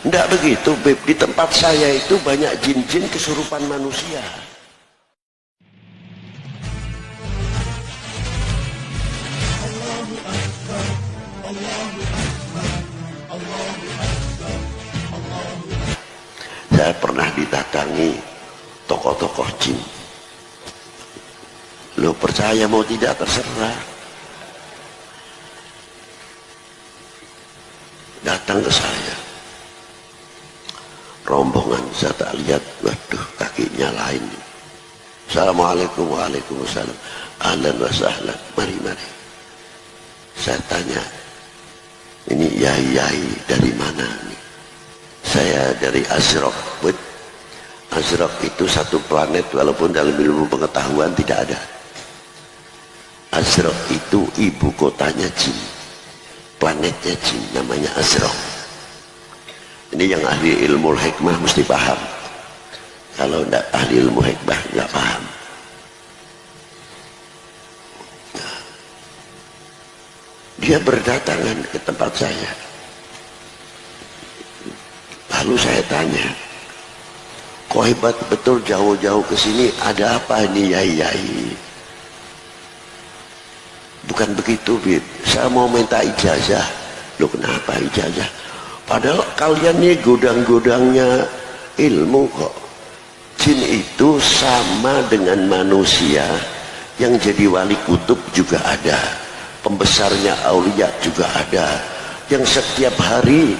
Enggak begitu, Beb. Di tempat saya itu banyak jin-jin kesurupan manusia. Saya pernah didatangi tokoh-tokoh jin. Lo percaya mau tidak terserah. Datang ke saya. Rombongan saya tak lihat, waduh kakinya lain. Assalamualaikum, waalaikumsalam. Ahlan wa sahlan, mari. Saya tanya, ini yai dari mana nih? Saya dari Azraq. Azraq itu satu planet, walaupun dalam ilmu pengetahuan tidak ada. Azraq itu ibu kotanya jin, planetnya jin, namanya Azraq. Ini yang ahli ilmu hikmah mesti paham. Kalau tidak ahli ilmu hikmah nggak paham. Dia berdatangan ke tempat saya. Lalu saya tanya, kok hebat betul jauh-jauh ke sini, ada apa ini yai? Bukan begitu, Bib. Saya mau minta ijazah. Loh, kenapa ijazah? Padahal kalian ini gudang-gudangnya ilmu kok. Jin itu sama dengan manusia, yang jadi wali kutub juga ada, pembesarnya aulia juga ada, yang setiap hari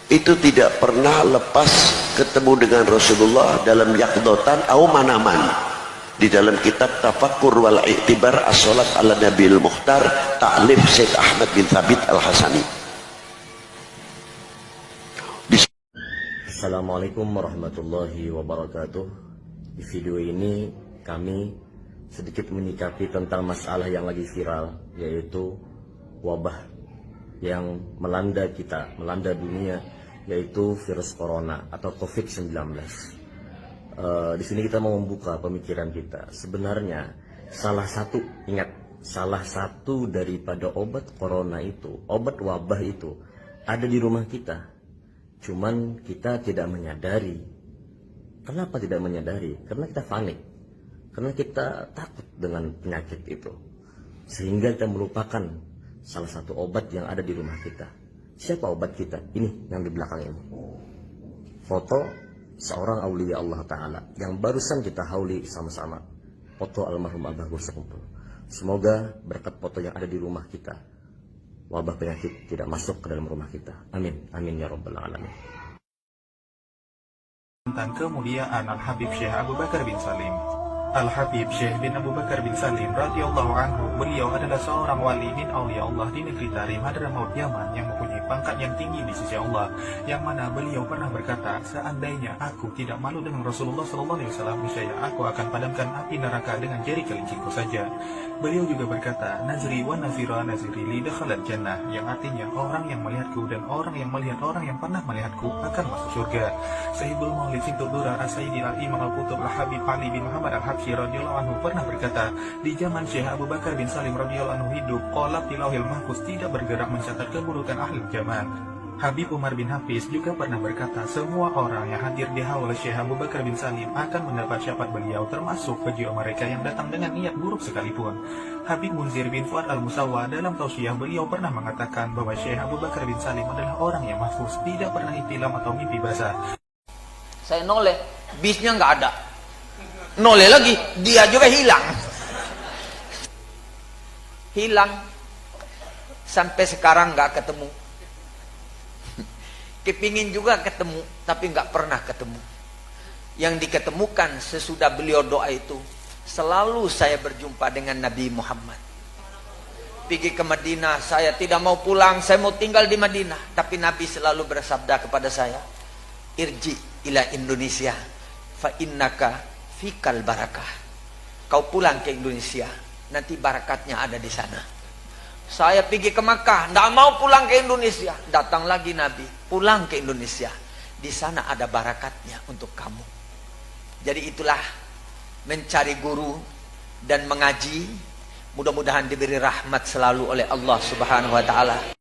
itu tidak pernah lepas ketemu dengan Rasulullah dalam yaqdotan au manaman. Di dalam kitab Tafakkur wal I'tibar as-Salat ala Nabil Mukhtar, ta'lif Syekh Ahmad bin Thabit al-Hasani. Assalamualaikum warahmatullahi wabarakatuh. Di video ini kami sedikit menyikapi tentang masalah yang lagi viral, yaitu wabah yang melanda kita, melanda dunia, yaitu virus corona atau COVID-19. Di sini kita mau membuka pemikiran kita. Sebenarnya salah satu daripada obat corona itu, obat wabah itu ada di rumah kita. Cuman kita tidak menyadari. Kenapa tidak menyadari? Karena kita panik. Karena kita takut dengan penyakit itu. Sehingga kita melupakan salah satu obat yang ada di rumah kita. Siapa obat kita? Ini yang di belakang ini. Foto seorang aulia Allah Ta'ala yang barusan kita hauli sama-sama. Foto almarhum Abah Gus Kumpul. Semoga berkat foto yang ada di rumah kita, wabah penyakit tidak masuk ke dalam rumah kita. Amin. Amin ya rabbal alamin. Tentang kemuliaan Al-Habib Syekh Abu Bakar bin Salim. Al-Habib Syekh bin Abu Bakar bin Salim radhiyallahu anhu, beliau adalah seorang wali min aulia Allah di negeri Tarim Hadramaut Yaman yang mempunyai pangkat yang tinggi di sisi Allah, yang mana beliau pernah berkata, seandainya aku tidak malu dengan Rasulullah SAW, niscaya aku akan padamkan api neraka dengan jari kelincingku saja. Beliau juga berkata, nazri wa nazira naziri li dakhalat jannah, yang artinya orang yang melihatku dan orang yang melihat orang yang pernah melihatku akan masuk surga. Sahibul Maulid Sintur Durar As-Sayyidil Al-Imam Al-Qutub Al-Habib Ali bin Muhammad Al-Habsyi radhiyallahu anhu pernah berkata, di zaman Syekh Abu Bakar bin Salim radhiyallahu anhu hidup, qalab di lauhil mahfuz tidak bergerak mencatat keburukan ahli zaman. Habib Umar bin Hafiz juga pernah berkata, semua orang yang hadir di haul Syekh Abu Bakar bin Salim akan mendapat syafaat beliau, termasuk bagi mereka yang datang dengan niat buruk sekalipun. Habib Munzir bin Fuad al-Musawwa dalam tausiah beliau pernah mengatakan bahwa Syekh Abu Bakar bin Salim adalah orang yang mahfuz, tidak pernah ihtilam atau mimpi basah. Saya noleh, bisnya nggak ada. Noleh lagi, dia juga hilang. Hilang. Sampai sekarang nggak ketemu. Kepingin juga ketemu, tapi nggak pernah ketemu. Yang diketemukan sesudah beliau doa itu, selalu saya berjumpa dengan Nabi Muhammad. Pergi ke Madinah, saya tidak mau pulang, saya mau tinggal di Madinah. Tapi Nabi selalu bersabda kepada saya, irji ila Indonesia, fa innaka fikal barakah. Kau pulang ke Indonesia, nanti barakatnya ada di sana. Saya pergi ke Makkah, tidak mau pulang ke Indonesia. Datang lagi Nabi, pulang ke Indonesia. Di sana ada barakatnya untuk kamu. Jadi itulah mencari guru dan mengaji. Mudah-mudahan diberi rahmat selalu oleh Allah Subhanahu wa Ta'ala.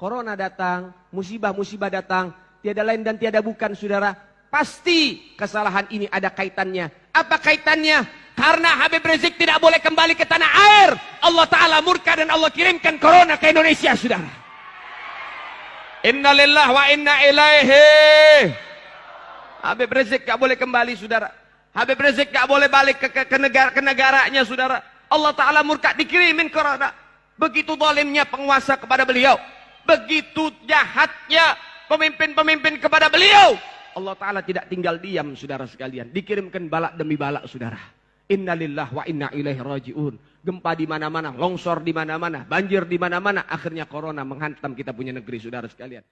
corona datang, musibah-musibah datang, tiada lain dan tiada bukan saudara, pasti kesalahan ini ada kaitannya. Apa kaitannya? Karena Habib Rizik tidak boleh kembali ke tanah air, Allah Ta'ala murka dan Allah kirimkan corona ke Indonesia saudara. Innalillah wa inna ilaihi. Habib Rizik gak boleh kembali saudara. Habib Rizik gak boleh balik ke negaranya saudara. Allah Ta'ala murka, dikirimin corona. Begitu zalimnya penguasa kepada beliau, begitu jahatnya pemimpin-pemimpin kepada beliau, Allah Ta'ala tidak tinggal diam saudara sekalian. Dikirimkan balak demi balak saudara. Innalillah wa inna ilaihi raji'un. Gempa di mana-mana, longsor di mana-mana, banjir di mana-mana, akhirnya corona menghantam kita punya negeri saudara sekalian.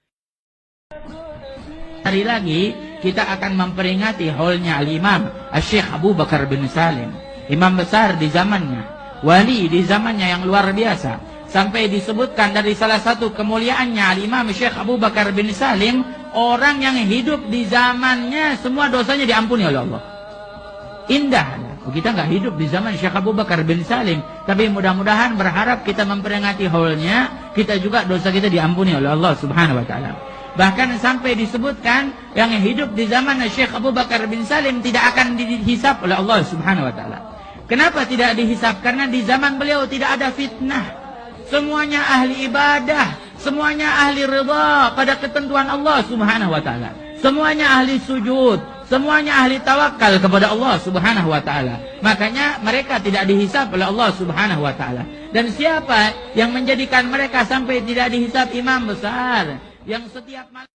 Hari lagi kita akan memperingati haulnya Al-Imam Syekh Abu Bakar bin Salim, imam besar di zamannya, wali di zamannya yang luar biasa. Sampai disebutkan dari salah satu kemuliaannya Al-Imam Syekh Abu Bakar bin Salim, orang yang hidup di zamannya semua dosanya diampuni oleh Allah. Indah. Kita nggak hidup di zaman Syekh Abu Bakar bin Salim, tapi mudah-mudahan berharap kita memperingati haulnya, kita juga dosa kita diampuni oleh Allah Subhanahu wa taala. Bahkan sampai disebutkan yang hidup di zaman Syekh Abu Bakar bin Salim tidak akan dihisap oleh Allah Subhanahu wa taala. Kenapa tidak dihisap? Karena di zaman beliau tidak ada fitnah. Semuanya ahli ibadah, semuanya ahli ridha pada ketentuan Allah Subhanahu wa taala. Semuanya ahli sujud, semuanya ahli tawakal kepada Allah Subhanahu wa taala. Makanya mereka tidak dihisap oleh Allah Subhanahu wa taala. Dan siapa yang menjadikan mereka sampai tidak dihisap? Imam besar yang setiap malam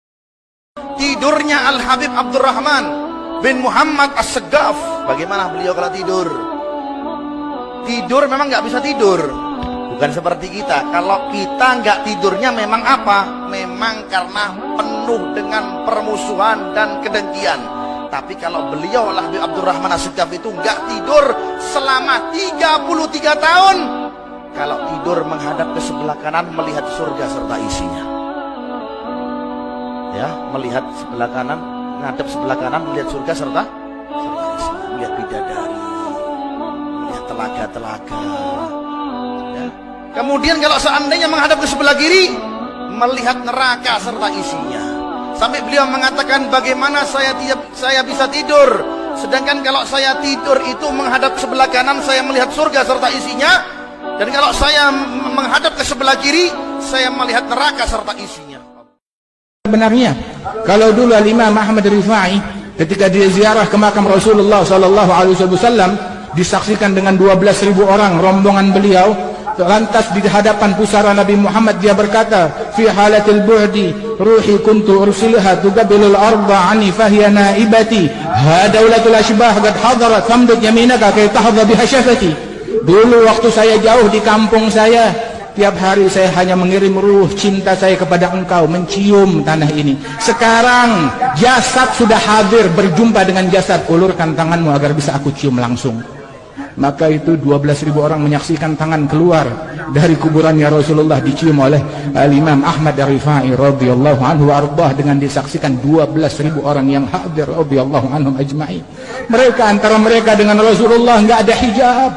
tidurnya Al-Habib Abdurrahman bin Muhammad As-Segaf. Bagaimana beliau kalau tidur? Tidur memang nggak bisa tidur. Bukan seperti kita. Kalau kita nggak tidurnya memang apa? Memang karena penuh dengan permusuhan dan kedengkian. Tapi kalau beliau Al-Habib Abdurrahman As-Segaf itu nggak tidur selama 33 tahun. Kalau tidur menghadap ke sebelah kanan melihat surga serta isinya. Ya, melihat sebelah kanan, menghadap sebelah kanan melihat surga serta isinya, melihat bidadari, melihat telaga-telaga. Ya. Kemudian kalau seandainya menghadap ke sebelah kiri, melihat neraka serta isinya. Sampai beliau mengatakan, bagaimana saya bisa tidur, sedangkan kalau saya tidur itu menghadap ke sebelah kanan saya melihat surga serta isinya, dan kalau saya menghadap ke sebelah kiri saya melihat neraka serta isinya. Sebenarnya kalau dulu Imam Ahmad Rifai ketika dia ziarah ke makam Rasulullah sallallahu alaihi wasallam disaksikan dengan 12.000 orang rombongan beliau, lantas di hadapan pusara Nabi Muhammad dia berkata, fi halatil bu'di ruhi kuntu ursilha tuqabilul arda ani fahiya naibati hadaulatul ashbah qad hadarat famdud yaminaka kay tahdha biha syafati. Dulu waktu saya jauh di kampung saya, tiap hari saya hanya mengirim ruh cinta saya kepada engkau, mencium tanah ini. Sekarang jasad sudah hadir, berjumpa dengan jasad, ulurkan tanganmu agar bisa aku cium langsung. Maka itu 12.000 orang menyaksikan tangan keluar dari kuburannya Rasulullah dicium oleh Al-Imam Ahmad Rifai radhiyallahu anhu arbah, dengan disaksikan 12.000 orang yang hadir radhiyallahu anhum ajma'in. Mereka antara mereka dengan Rasulullah enggak ada hijab.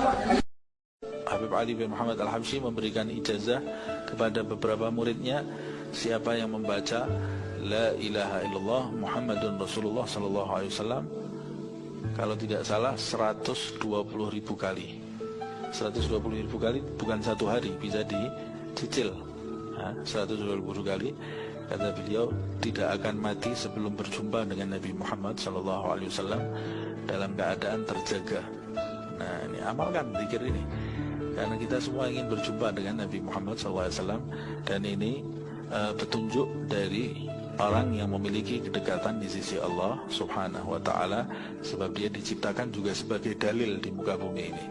Habib Ali bin Muhammad Al-Habsyi memberikan ijazah kepada beberapa muridnya, siapa yang membaca La ilaha illallah Muhammadun Rasulullah sallallahu alaihi wasallam, kalau tidak salah 120.000 kali. 120.000 kali bukan satu hari, bisa dicicil. 120.000 kali, kata beliau, tidak akan mati sebelum berjumpa dengan Nabi Muhammad sallallahu alaihi wasallam dalam keadaan terjaga. Nah, ini amalkan zikir ini, karena kita semua ingin berjumpa dengan Nabi Muhammad SAW, dan ini petunjuk dari orang yang memiliki kedekatan di sisi Allah Subhanahu wa Ta'ala, sebab dia diciptakan juga sebagai dalil di muka bumi ini.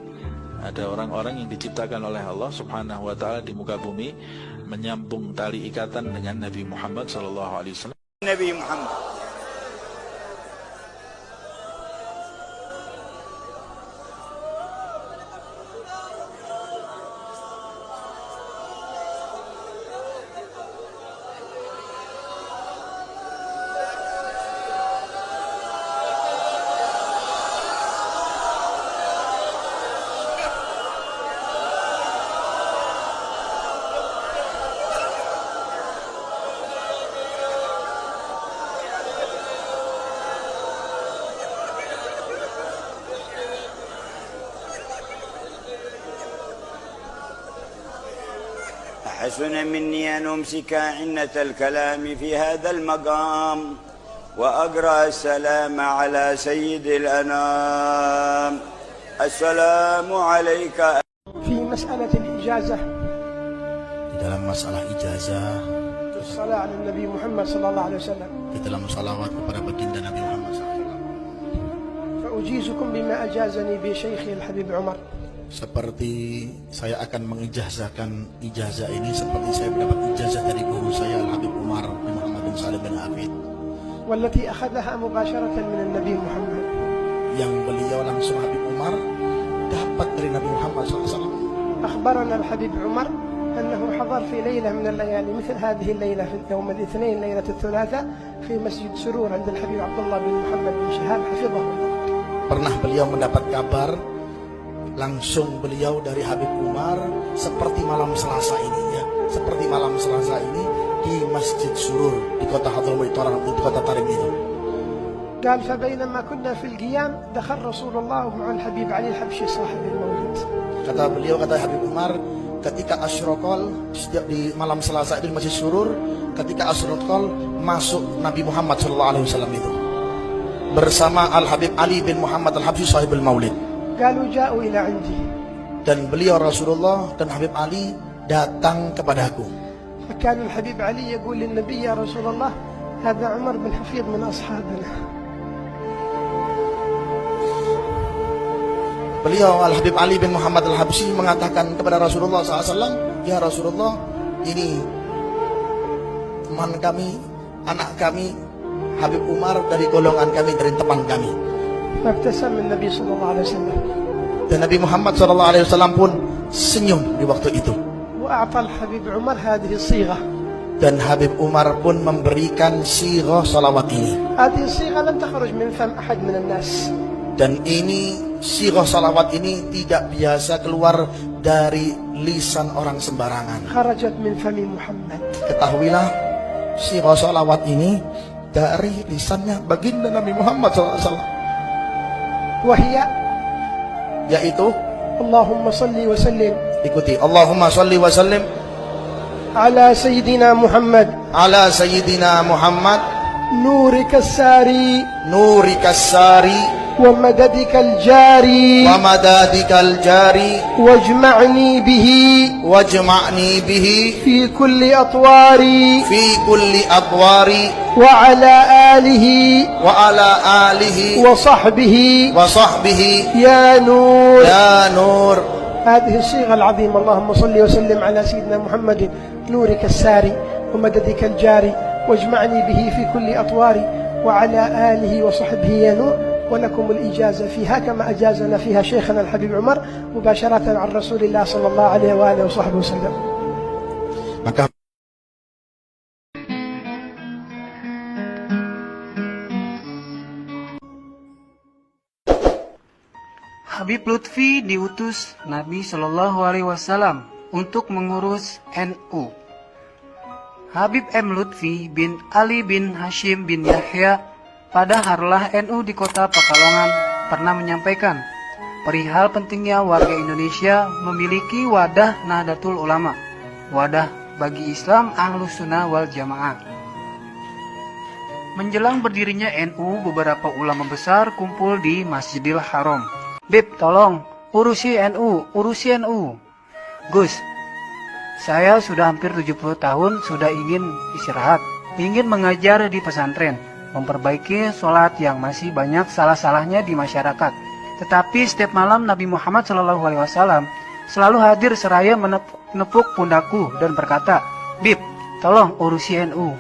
Ada orang-orang yang diciptakan oleh Allah Subhanahu wa Ta'ala di muka bumi, menyambung tali ikatan dengan Nabi Muhammad SAW. Nabi Muhammad حسن مني أن أمسك عنة الكلام في هذا المقام وأقرأ السلام على سيد الأنام. السلام عليك. في مسألة الإجازة Di dalam masalah ijazah, الصلاة على النبي محمد صلى الله عليه وسلم di dalam salawat kepada baginda Nabi Muhammad SAW. فأجيزكم بما أجازني بشيخي الحبيب عمر. Seperti saya akan mengijazahkan ijazah ini seperti saya mendapat ijazah dari guru saya Al-Habib Umar bin Muhammad bin Salim bin Hafid, والتي أخذها مباشرة من النبي محمد. yang beliau langsung Habib Umar dapat dari Nabi Muhammad SAW. أخبرنا الحبيب عمر أنه حضر في ليلة من الليالي مثل هذه الليلة في يوم الاثنين ليلة الثلاثاء في مسجد سرور عند الحبيب عبد الله بن محمد بن شهاب حفظه الله. Pernah beliau mendapat kabar langsung beliau dari Habib Umar seperti malam Selasa ini ya, seperti malam Selasa ini di Masjid Surur di kota Hadramawt di kota Tarim itu. قال فبينما كنا في القيام دخل رسول الله مع الحبيب علي الحبشي صاحب المولد. Kata beliau, kata Habib Umar, ketika Asyraqal di malam Selasa itu di Masjid Surur, ketika Asyraqal masuk Nabi Muhammad SAW itu bersama Al Habib Ali bin Muhammad Al Habsyi sahibul Maulid. قالوا جاءوا إلى عندي. Dan beliau Rasulullah dan Habib Ali datang kepadaku. فكان الحبيب علي يقول للنبي يا رسول الله هذا عمر بن حفيظ من أصحابنا. Beliau Al Habib Ali bin Muhammad Al Habsyi mengatakan kepada Rasulullah SAW, ya Rasulullah, ini teman kami, anak kami, Habib Umar dari golongan kami, dari teman kami. فابتسم النبي صلى الله عليه وسلم. Dan Nabi Muhammad SAW pun senyum di waktu itu. وأعطى الحبيب عمر هذه الصيغة. Dan Habib Umar pun memberikan sirah salawat ini. هذه الصيغة لم تخرج من فم أحد من الناس. Dan ini sirah salawat ini tidak biasa keluar dari lisan orang sembarangan. خرجت من فم محمد. Ketahuilah sirah salawat ini dari lisannya baginda Nabi Muhammad SAW. وهي Yaitu اللهم صل وسلم. ikuti, Allahumma salli wa sallim على سيدنا محمد. ala sayyidina Muhammad نورك الساري nurika sari ومددك الجاري wa madadikal jari واجمعني به wajma'ni bihi في كل أطواري fi kulli adwari وعلى آله wa ala alihi وصحبه wa sahbihi يا نور. ya nur. هذه الصيغة العظيمة اللهم صل وسلم على سيدنا محمد نورك الساري ومددك الجاري واجمعني به في كل أطواري وعلى آله وصحبه يا نور. ولكم الإجازة فيها كما أجازنا فيها شيخنا الحبيب عمر مباشرة عن رسول الله صلى الله عليه وآله وصحبه وسلم. Maka Habib Lutfi diutus Nabi Shallallahu Alaihi Wasallam untuk mengurus NU. Habib M. Lutfi bin Ali bin Hashim bin Yahya pada harlah NU di kota Pekalongan pernah menyampaikan perihal pentingnya warga Indonesia memiliki wadah Nahdlatul Ulama, wadah bagi Islam Ahlus Sunnah wal Jamaah. Menjelang berdirinya NU, beberapa ulama besar kumpul di Masjidil Haram. Bib, tolong urusi NU. Gus, saya sudah hampir 70 tahun sudah ingin istirahat, ingin mengajar di pesantren, memperbaiki sholat yang masih banyak salah-salahnya di masyarakat. Tetapi setiap malam Nabi Muhammad SAW selalu hadir seraya menepuk pundakku dan berkata, Bib, tolong urusi NU.